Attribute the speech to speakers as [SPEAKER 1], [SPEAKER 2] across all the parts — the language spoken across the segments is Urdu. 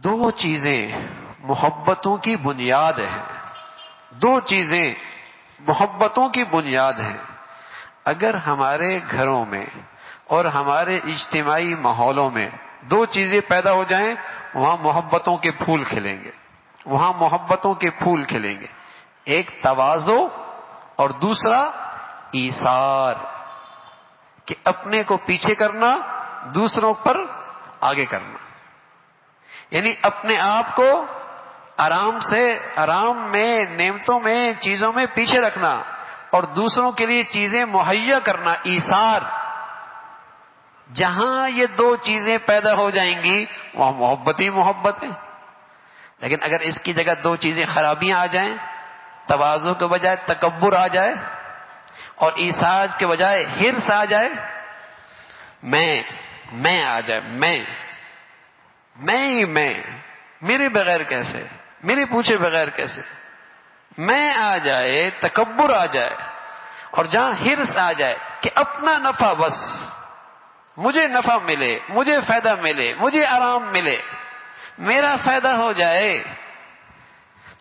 [SPEAKER 1] دو چیزیں محبتوں کی بنیاد ہیں، دو چیزیں محبتوں کی بنیاد ہیں۔ اگر ہمارے گھروں میں اور ہمارے اجتماعی ماحولوں میں دو چیزیں پیدا ہو جائیں، وہاں محبتوں کے پھول کھلیں گے، وہاں محبتوں کے پھول کھلیں گے۔ ایک تواضع اور دوسرا ایثار، کہ اپنے کو پیچھے کرنا، دوسروں پر آگے کرنا، یعنی اپنے آپ کو آرام میں، نعمتوں میں، چیزوں میں پیچھے رکھنا اور دوسروں کے لیے چیزیں مہیا کرنا، ایثار۔ جہاں یہ دو چیزیں پیدا ہو جائیں گی وہاں محبت ہی محبت ہے۔ لیکن اگر اس کی جگہ دو چیزیں خرابیاں آ جائیں، تواضع کے بجائے تکبر آ جائے اور ایثار کے بجائے حرص آ جائے، میں آ جائے، میں میرے بغیر کیسے، میرے پوچھے بغیر کیسے، میں آ جائے، تکبر آ جائے، اور جہاں حرص آ جائے کہ اپنا نفع، بس مجھے نفع ملے، مجھے فائدہ ملے، مجھے آرام ملے، میرا فائدہ ہو جائے،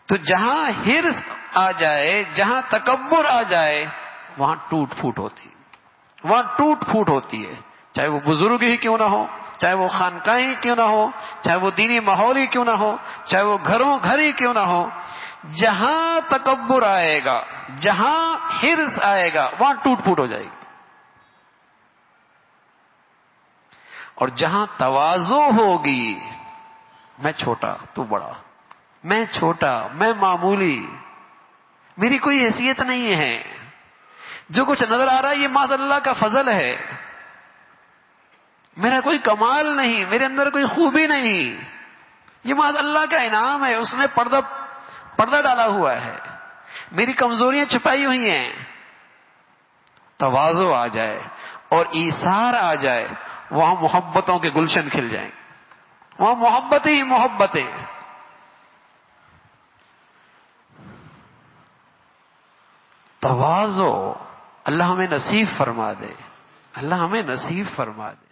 [SPEAKER 1] تو جہاں حرص آ جائے، جہاں تکبر آ جائے، وہاں ٹوٹ پھوٹ ہوتی ہے، وہاں ٹوٹ پھوٹ ہوتی ہے، چاہے وہ بزرگ ہی کیوں نہ ہو، چاہے وہ خانقاہ ہی کیوں نہ ہو، چاہے وہ دینی ماحول ہی کیوں نہ ہو، چاہے وہ گھر ہی کیوں نہ ہو۔ جہاں تکبر آئے گا، جہاں حرص آئے گا، وہاں ٹوٹ پھوٹ ہو جائے گی، اور جہاں تواضع ہوگی، میں چھوٹا تو بڑا، میں چھوٹا میں معمولی، میری کوئی حیثیت نہیں ہے، جو کچھ نظر آ رہا ہے یہ معاذ اللہ کا فضل ہے، میرا کوئی کمال نہیں، میرے اندر کوئی خوبی نہیں، یہ معاذ اللہ کا انعام ہے، اس نے پردہ ڈالا ہوا ہے، میری کمزوریاں چھپائی ہوئی ہیں۔ تواضع آ جائے اور ایثار آ جائے، وہاں محبتوں کے گلشن کھل جائیں، وہاں محبت ہی محبتیں۔ تواضع اللہ ہمیں نصیب فرما دے، اللہ ہمیں نصیب فرما دے۔